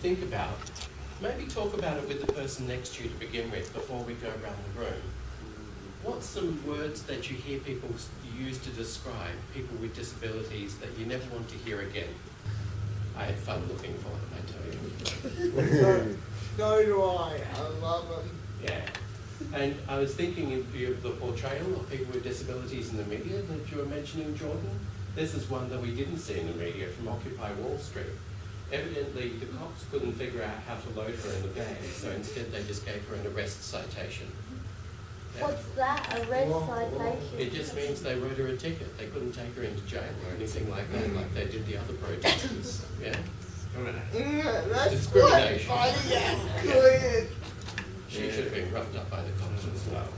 think about, maybe talk about it with the person next to you to begin with before we go around the room. What's some words that you hear people use to describe people with disabilities that you never want to hear again? I had fun looking for them, I tell you. So do I love them. Yeah. And I was thinking of the portrayal of people with disabilities in the media that you were mentioning, Jordan. This is one that we didn't see in the media from Occupy Wall Street. Evidently, the cops couldn't figure out how to load her in the bag, so instead they just gave her an arrest citation. Yeah. What's that? Arrest citation? It just means they wrote her a ticket. They couldn't take her into jail or anything like that, like they did the other protesters. Yeah? That's Discrimination. Good. She should have been roughed up by the cops as well.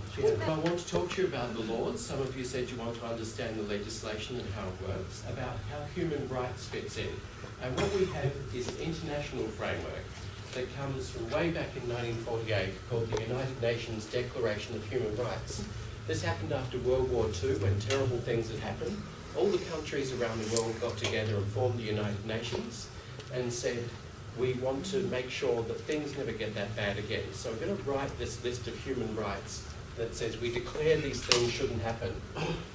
I want to talk to you about the laws. Some of you said you want to understand the legislation and how it works, about how human rights fits in. And what we have is an international framework that comes from way back in 1948 called the United Nations Declaration of Human Rights. This happened after World War II when terrible things had happened. All the countries around the world got together and formed the United Nations and said, we want to make sure that things never get that bad again. So we're going to write this list of human rights that says we declare these things shouldn't happen.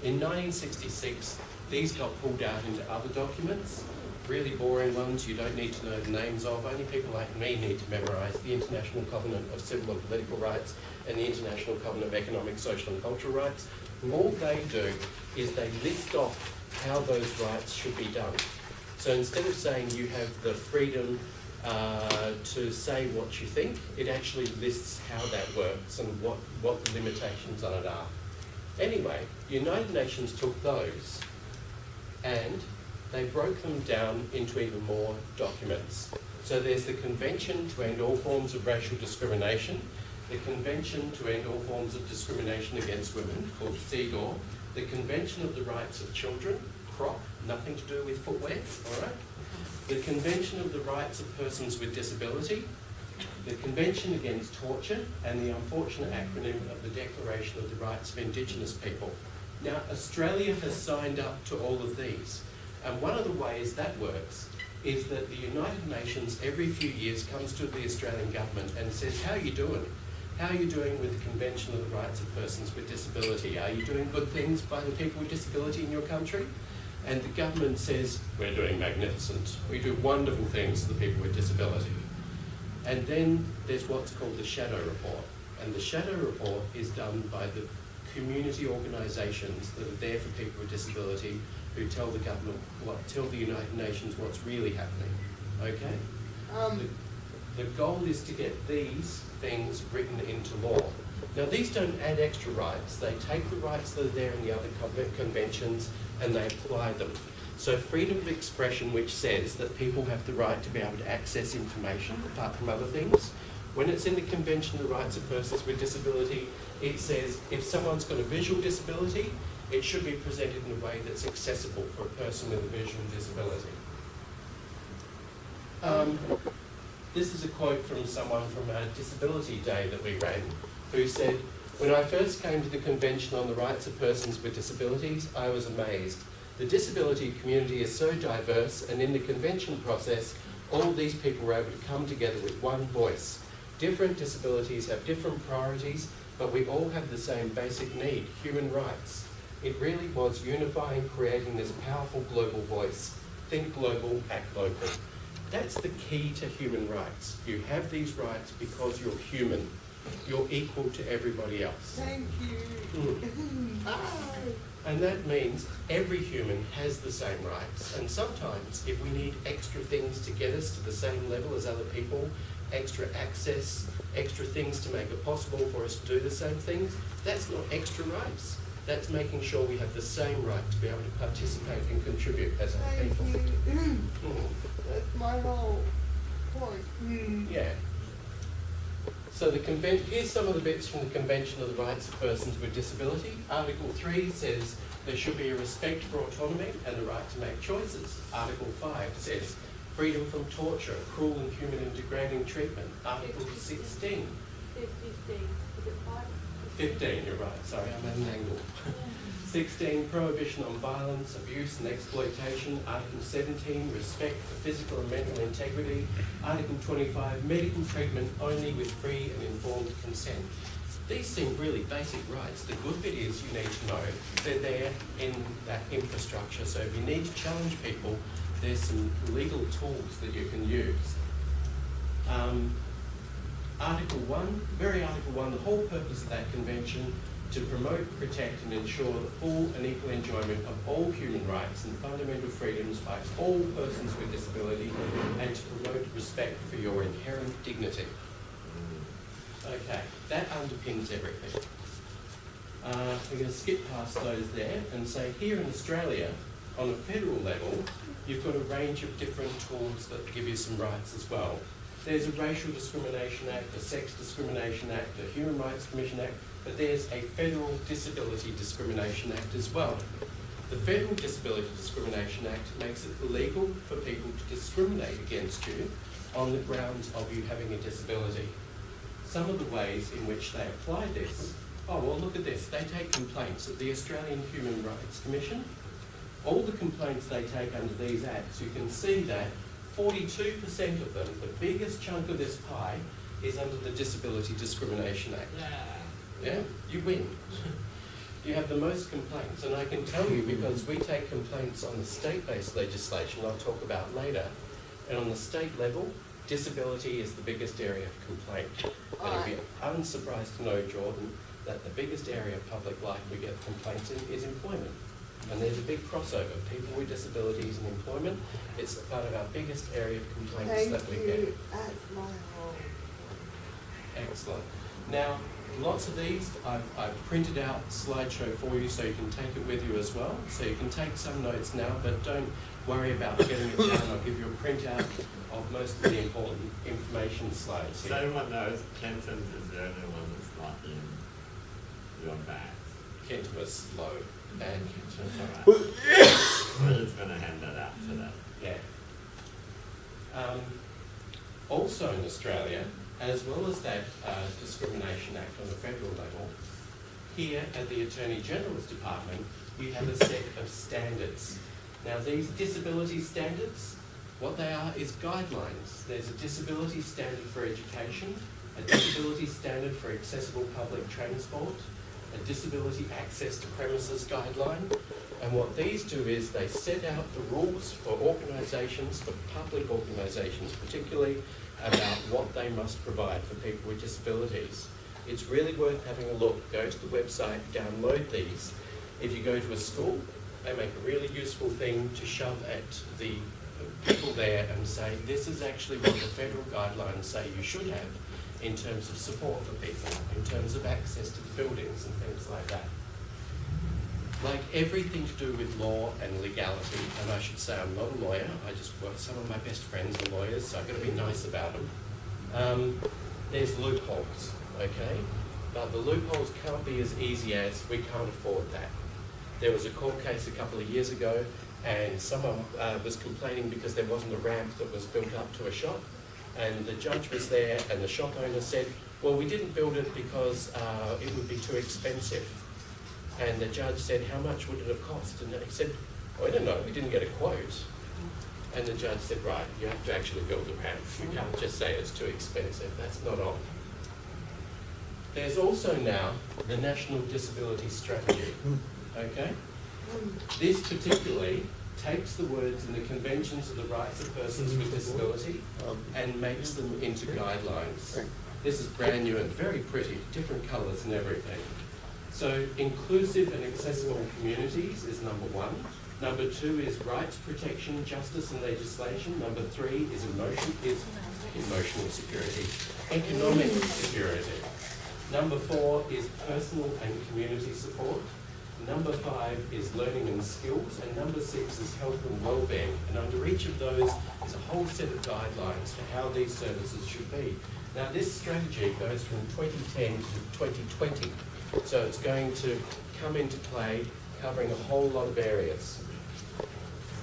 In 1966, these got pulled out into other documents, really boring ones you don't need to know the names of. Only people like me need to memorise the International Covenant of Civil and Political Rights and the International Covenant of Economic, Social and Cultural Rights. All they do is they list off how those rights should be done. So instead of saying you have the freedom to say what you think, it actually lists how that works and what the limitations on it are. Anyway, the United Nations took those and they broke them down into even more documents. So there's the Convention to End All Forms of Racial Discrimination, the Convention to End All Forms of Discrimination Against Women, called CEDAW, the Convention of the Rights of Children, CROP, nothing to do with footwear, all right? The Convention of the Rights of Persons with Disability, the Convention Against Torture, and the unfortunate acronym of the Declaration of the Rights of Indigenous People. Now, Australia has signed up to all of these, and one of the ways that works is that the United Nations every few years comes to the Australian government and says, how are you doing? How are you doing with the Convention of the Rights of Persons with Disability? Are you doing good things by the people with disability in your country? And the government says, we're doing magnificent. We do wonderful things for the people with disability. And then there's what's called the shadow report. And the shadow report is done by the community organisations that are there for people with disability who tell the government, tell the United Nations what's really happening. Okay? The goal is to get these things written into law. Now, these don't add extra rights. They take the rights that are there in the other conventions and they apply them. So freedom of expression, which says that people have the right to be able to access information apart from other things, when it's in the Convention of the Rights of Persons with Disability, it says if someone's got a visual disability, it should be presented in a way that's accessible for a person with a visual disability. This is a quote from someone from a disability day that we ran, who said, when I first came to the Convention on the Rights of Persons with Disabilities, I was amazed. The disability community is so diverse, and in the convention process, all these people were able to come together with one voice. Different disabilities have different priorities, but we all have the same basic need, human rights. It really was unifying, creating this powerful global voice. Think global, act local. That's the key to human rights. You have these rights because you're human. You're equal to everybody else. Thank you. And that means every human has the same rights. And sometimes if we need extra things to get us to the same level as other people, extra access, extra things to make it possible for us to do the same things, that's not extra rights. That's making sure we have the same right to be able to participate and contribute as a people. That's my whole point. Yeah. So here's some of the bits from the Convention of the Rights of Persons with Disability. Article 3 says there should be a respect for autonomy and the right to make choices. Article 5 says freedom from torture, cruel, inhuman and degrading treatment. Article 16. 15. Is it 5? 15, you're right. Sorry, I'm at an angle. 16, prohibition on violence, abuse and exploitation. Article 17, respect for physical and mental integrity. Article 25, medical treatment only with free and informed consent. These seem really basic rights. The good bit is you need to know they're there in that infrastructure. So if you need to challenge people, there's some legal tools that you can use. Article 1, Article 1, the whole purpose of that convention to promote, protect and ensure the full and equal enjoyment of all human rights and fundamental freedoms by all persons with disability and to promote respect for your inherent dignity. Okay, that underpins everything. We're going to skip past those there and say here in Australia, on a federal level, you've got a range of different tools that give you some rights as well. There's a Racial Discrimination Act, a Sex Discrimination Act, a Human Rights Commission Act, but there's a Federal Disability Discrimination Act as well. The Federal Disability Discrimination Act makes it illegal for people to discriminate against you on the grounds of you having a disability. Some of the ways in which they apply this, oh well look at this, they take complaints at the Australian Human Rights Commission. All the complaints they take under these acts, you can see that 42% of them, the biggest chunk of this pie, is under the Disability Discrimination Act. Yeah, you win. You have the most complaints, and I can tell you because we take complaints on the state-based legislation I'll talk about later, and on the state level, disability is the biggest area of complaint. And you'd be unsurprised to know, Jordan, that the biggest area of public life we get complaints in is employment. And there's a big crossover, people with disabilities and employment. It's part of our biggest area of complaints that we get. That's my home. Excellent. Now, lots of these, I've printed out slideshow for you so you can take it with you as well. So you can take some notes now, but don't worry about getting it down. I'll give you a printout of most of the important information slides here. So everyone knows Kenton is the only one that's not in your bag. Kenton was slow. And That's all right. We're just going to hand that out to them. yeah. Also in Australia, as well as that Discrimination Act on the federal level, here at the Attorney General's Department, you have a set of standards. Now these disability standards, what they are is guidelines. There's a disability standard for education, a disability standard for accessible public transport, a disability access to premises guideline, and what these do is they set out the rules for organisations, for public organisations particularly, about what they must provide for people with disabilities. It's really worth having a look. Go to the website, download these. If you go to a school, they make a really useful thing to shove at the people there and say, this is actually what the federal guidelines say you should have in terms of support for people, in terms of access to the buildings and things like that. Like everything to do with law and legality, and I should say I'm not a lawyer, some of my best friends are lawyers, so I've got to be nice about them. There's loopholes, okay? But the loopholes can't be as easy as we can't afford that. There was a court case a couple of years ago, and someone was complaining because there wasn't a ramp that was built up to a shop, and the judge was there and the shop owner said, well, we didn't build it because it would be too expensive. And the judge said, how much would it have cost? And he said, oh, I don't know, we didn't get a quote. And the judge said, right, you have to actually build a ramp. You can't just say it's too expensive, that's not on. There's also now the National Disability Strategy, okay? This particularly takes the words in the Conventions of the Rights of Persons with Disability and makes them into guidelines. This is brand new and very pretty, different colours and everything. So inclusive and accessible communities is number one. Number two is rights protection, justice and legislation. Number three is emotional security, economic security. Number four is personal and community support. Number five is learning and skills, and number six is health and wellbeing. And under each of those is a whole set of guidelines for how these services should be. Now this strategy goes from 2010 to 2020, so it's going to come into play covering a whole lot of areas.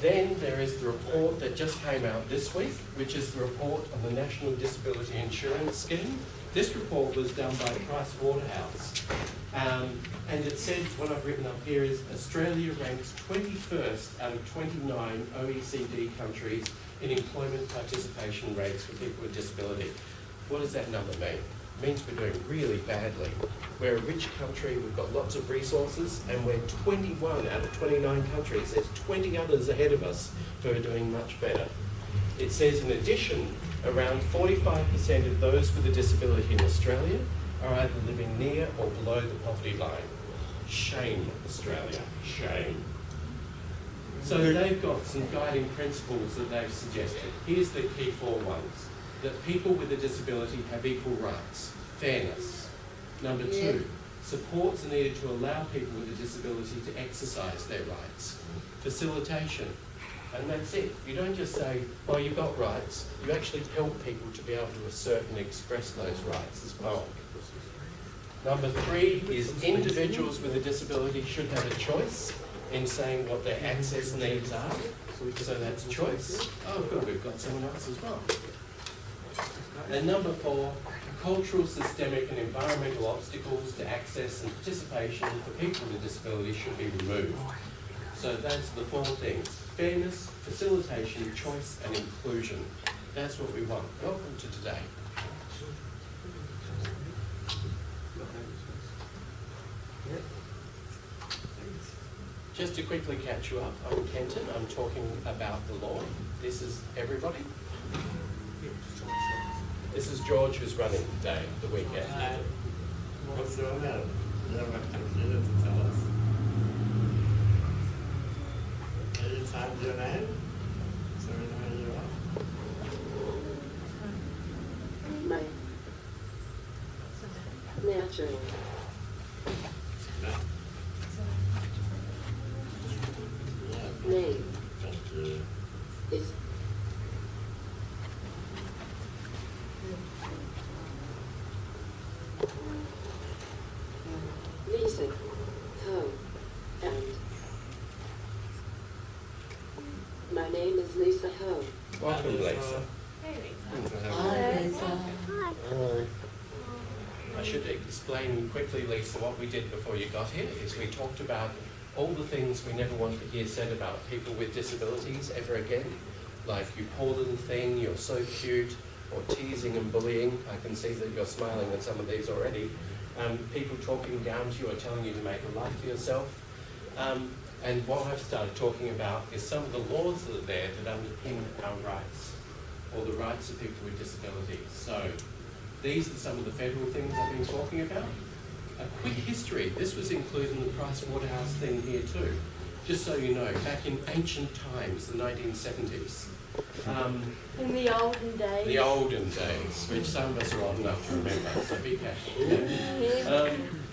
Then there is the report that just came out this week, which is the report on the National Disability Insurance Scheme. This report was done by Price Waterhouse, and it said, what I've written up here is Australia ranks 21st out of 29 OECD countries in employment participation rates for people with disability. What does that number mean? It means we're doing really badly. We're a rich country, we've got lots of resources, and we're 21 out of 29 countries. There's 20 others ahead of us who are doing much better. It says, in addition, around 45% of those with a disability in Australia are either living near or below the poverty line. Shame, Australia, shame. So they've got some guiding principles that they've suggested. Here's the key 4 ones. That people with a disability have equal rights. Fairness. Number 2, supports are needed to allow people with a disability to exercise their rights. Facilitation. And that's it. You don't just say, oh, you've got rights. You actually help people to be able to assert and express those rights as well. Number 3 is individuals with a disability should have a choice in saying what their access needs are. So that's choice. Oh, good, we've got someone else as well. And number 4, cultural, systemic and environmental obstacles to access and participation for people with disabilities should be removed. So that's the 4 things: fairness, facilitation, choice and inclusion. That's what we want. Welcome to today. Just to quickly catch you up, I'm Kenton. I'm talking about the law. This is everybody. This is George, who's running today, the weekend. What's your name? You have a computer to tell us. Can you type your name so we know who you are? My natural No. Yeah. name Thank you. is Lisa Ho, and my name is Lisa Ho. Welcome, Lisa. Thanks for Hi. having me. Hi. I should explain quickly, Lisa, what we did before you got here is we talked about all the things we never want to hear said about people with disabilities ever again, like you poor little thing, you're so cute, or teasing and bullying. I can see that you're smiling at some of these already. People talking down to you or telling you to make a life for yourself. And what I've started talking about is some of the laws that are there that underpin our rights, or the rights of people with disabilities. So these are some of the federal things I've been talking about. A quick history. This was included in the Price Waterhouse thing here too. Just so you know, back in ancient times, the 1970s. In the olden days. The olden days, which some of us are old enough to remember, so be careful. Yeah.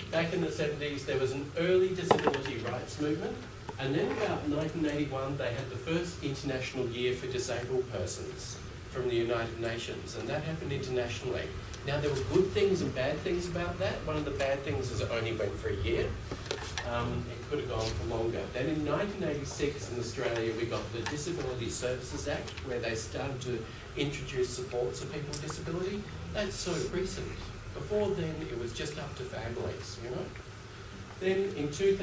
Back in the 70s, there was an early disability rights movement, and then about 1981, they had the first International Year for Disabled Persons from the United Nations, and that happened internationally. Now, there were good things and bad things about that. One of the bad things is it only went for a year. It could have gone for longer. Then in 1986 in Australia, we got the Disability Services Act, where they started to introduce supports for people with disability. That's so recent. Before then, it was just up to families, you know. Then in 2000,